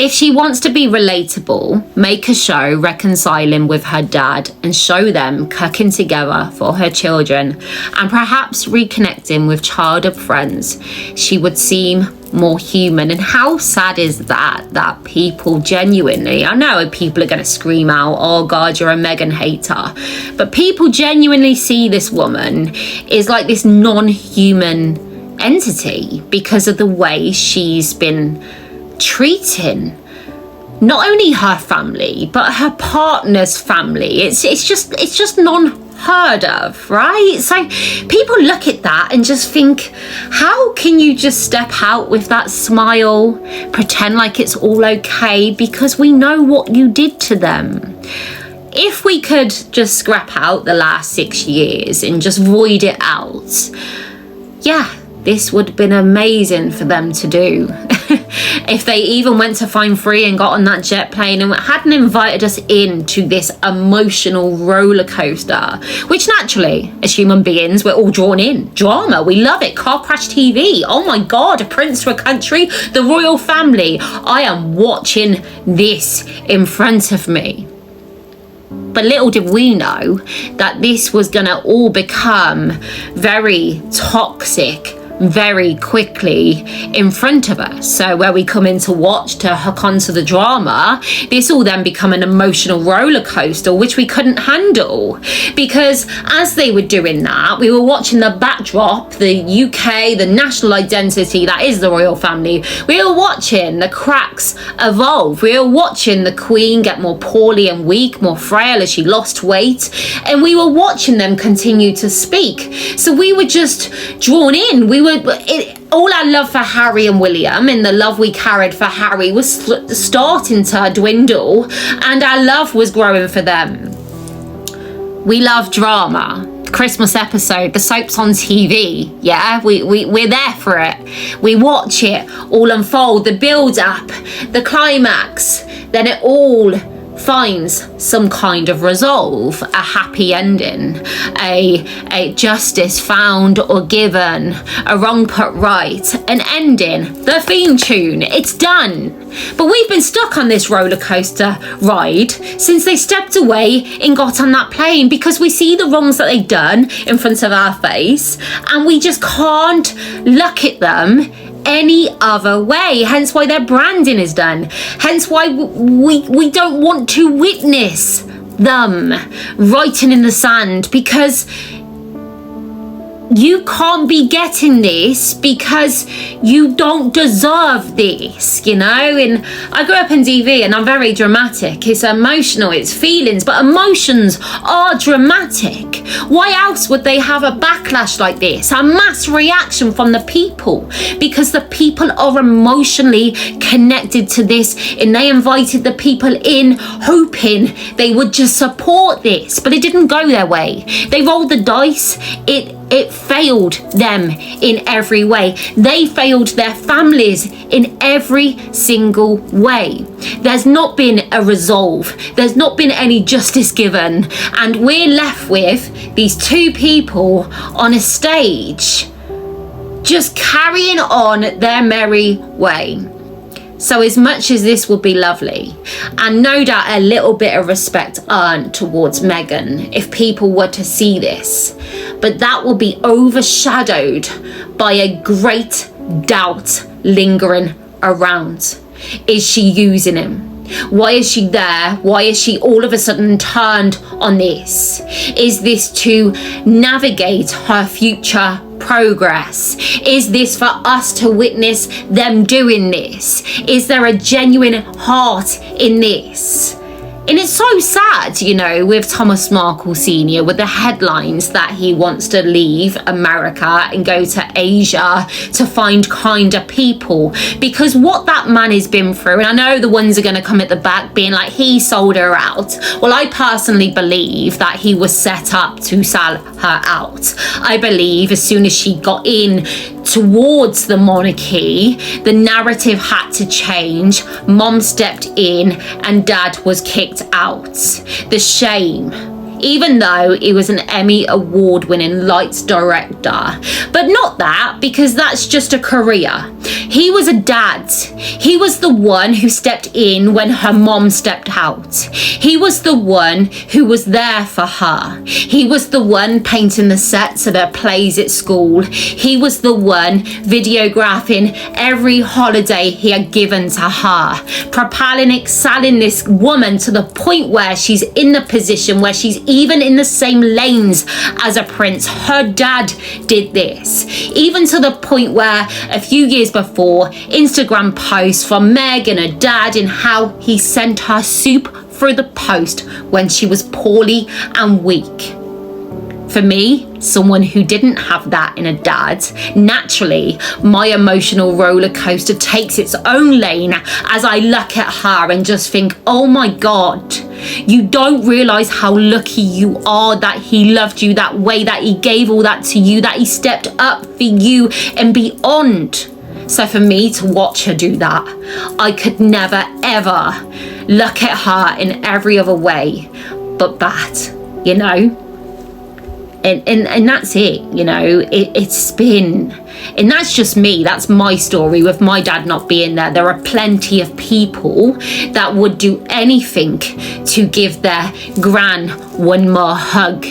If she wants to be relatable, make a show reconciling with her dad and show them cooking together for her children and perhaps reconnecting with childhood friends. She would seem more human. And how sad is that people genuinely, I know people are going to scream out, oh God, you're a Meghan hater, but people genuinely see this woman is like this non-human entity because of the way she's been treating not only her family but her partner's family. It's just non-heard of, right? So people look at that and just think, how can you just step out with that smile, pretend like it's all okay, because we know what you did to them. If we could just scrap out the last 6 years and just void it out, yeah, this would have been amazing for them to do. If they even went to Fine Free and got on that jet plane and hadn't invited us into this emotional roller coaster, which naturally, as human beings, we're all drawn in. Drama, we love it. Car crash TV. Oh my God, a prince to a country, the royal family. I am watching this in front of me. But little did we know that this was going to all become very toxic very quickly in front of us. So where we come in to watch, to hook onto the drama, this will then become an emotional roller coaster which we couldn't handle, because as they were doing that, we were watching the backdrop, the UK, the national identity that is the royal family. We were watching the cracks evolve. We were watching the Queen get more poorly and weak, more frail as she lost weight, and we were watching them continue to speak. So we were just drawn in. All our love for Harry and William and the love we carried for Harry was starting to dwindle, and our love was growing for them. We love drama. The Christmas episode, the soaps on TV, yeah, we're there for it. We watch it all unfold, the build up, the climax, then it all finds some kind of resolve, a happy ending, a justice found or given, a wrong put right, an ending, the theme tune, it's done. But we've been stuck on this roller coaster ride since they stepped away and got on that plane, because we see the wrongs that they've done in front of our face and we just can't look at them any other way. Hence why their branding is done. Hence why we don't want to witness them writing in the sand, because you can't be getting this because you don't deserve this, you know. And I grew up in DV and I'm very dramatic. It's emotional, it's feelings, but emotions are dramatic. Why else would they have a backlash like this, a mass reaction from the people? Because the people are emotionally connected to this, and they invited the people in hoping they would just support this, but it didn't go their way. They rolled the dice. It failed them in every way. They failed their families in every single way. There's not been a resolve. There's not been any justice given. And we're left with these two people on a stage just carrying on their merry way. So as much as this would be lovely, and no doubt a little bit of respect earned towards Meghan if people were to see this, but that will be overshadowed by a great doubt lingering around. Is she using him? Why is she there? Why is she all of a sudden turned on this? Is this to navigate her future progress? Is this for us to witness them doing this? Is there a genuine heart in this? And it's so sad, you know, with Thomas Markle Sr., with the headlines that he wants to leave America and go to Asia to find kinder people. Because what that man has been through, and I know the ones are going to come at the back being like, he sold her out. Well, I personally believe that he was set up to sell her out. I believe as soon as she got in towards the monarchy, the narrative had to change. Mom stepped in and dad was kicked out. The shame. even though he was an Emmy award-winning lights director. But not that, because that's just a career. He was a dad. He was the one who stepped in when her mom stepped out. He was the one who was there for her. He was the one painting the sets of their plays at school. He was the one videographing every holiday he had given to her, propelling, excelling this woman to the point where she's in the position where she's even in the same lanes as a prince. Her dad did this, even to the point where a few years before, Instagram posts from Meg and her dad and how he sent her soup through the post when she was poorly and weak. For me, someone who didn't have that in a dad, naturally, my emotional roller coaster takes its own lane as I look at her and just think, oh my God, you don't realize how lucky you are that he loved you that way, that he gave all that to you, that he stepped up for you and beyond. So for me to watch her do that, I could never, ever look at her in every other way but that, you know? And that's it, you know, it's been, and that's just me, that's my story with my dad not being there. There are plenty of people that would do anything to give their gran one more hug.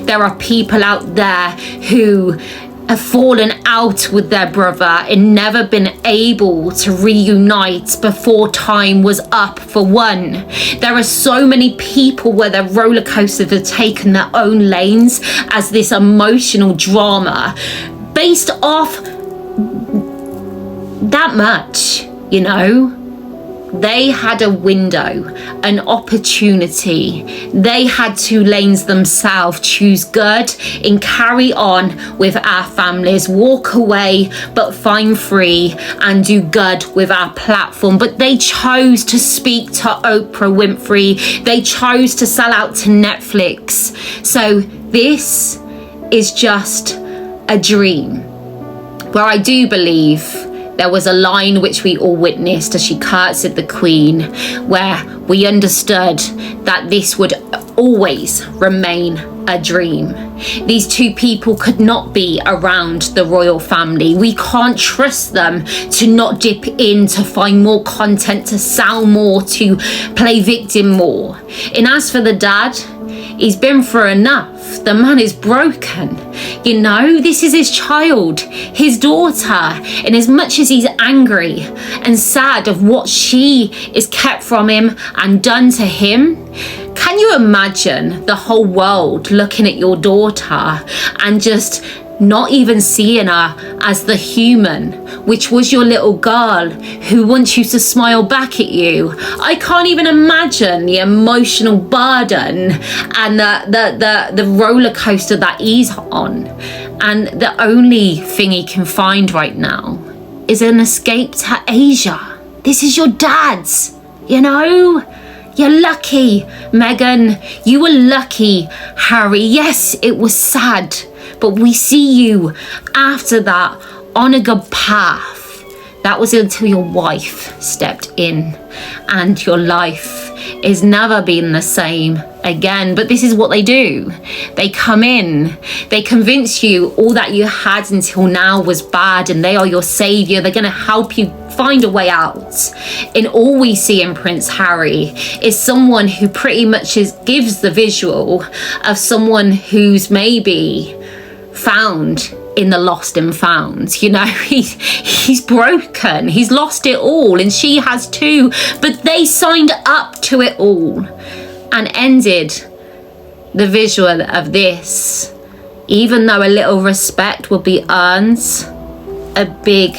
There are people out there who have fallen out with their brother and never been able to reunite before time was up for one. There are so many people where their roller coasters have taken their own lanes as this emotional drama based off that much, you know. They had a window, an opportunity. They had 2 lanes themselves, choose good and carry on with our families, walk away but find free and do good with our platform. But they chose to speak to Oprah Winfrey. They chose to sell out to Netflix. So this is just a dream where I do believe there was a line which we all witnessed as she curtsied the Queen, where we understood that this would always remain a dream. These 2 people could not be around the royal family. We can't trust them to not dip in, to find more content, to sell more, to play victim more. And as for the dad, he's been through enough. The man is broken. You know, this is his child, his daughter. And as much as he's angry and sad of what she is kept from him and done to him, can you imagine the whole world looking at your daughter and just not even seeing her as the human, which was your little girl who wants you to smile back at you? I can't even imagine the emotional burden and the roller coaster that he's on. And the only thing he can find right now is an escape to Asia. This is your dad's, you know? You're lucky, Meghan. You were lucky, Harry. Yes, it was sad, but we see you after that on a good path. That was until your wife stepped in and your life has never been the same again. But this is what they do. They come in, they convince you all that you had until now was bad and they are your savior. They're going to help you find a way out. And all we see in Prince Harry is someone who pretty much gives the visual of someone who's maybe found in the lost and found. You know, he's broken, he's lost it all, and she has too, but they signed up to it all and ended the visual of this. Even though a little respect will be earned, a big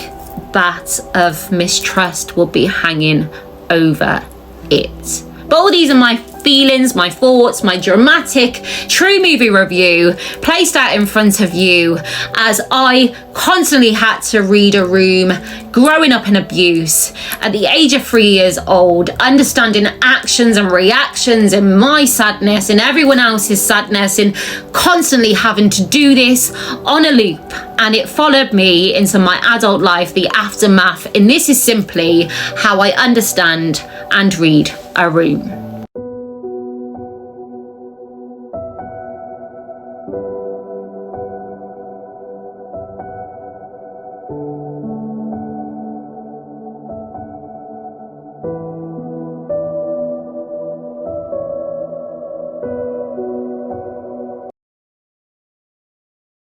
bat of mistrust will be hanging over it. But all these are my feelings, my thoughts, my dramatic true movie review placed out in front of you as I constantly had to read a room growing up in abuse at the age of 3 years old, understanding actions and reactions and my sadness and everyone else's sadness, and constantly having to do this on a loop. And it followed me into my adult life, the aftermath. And this is simply how I understand and read a room.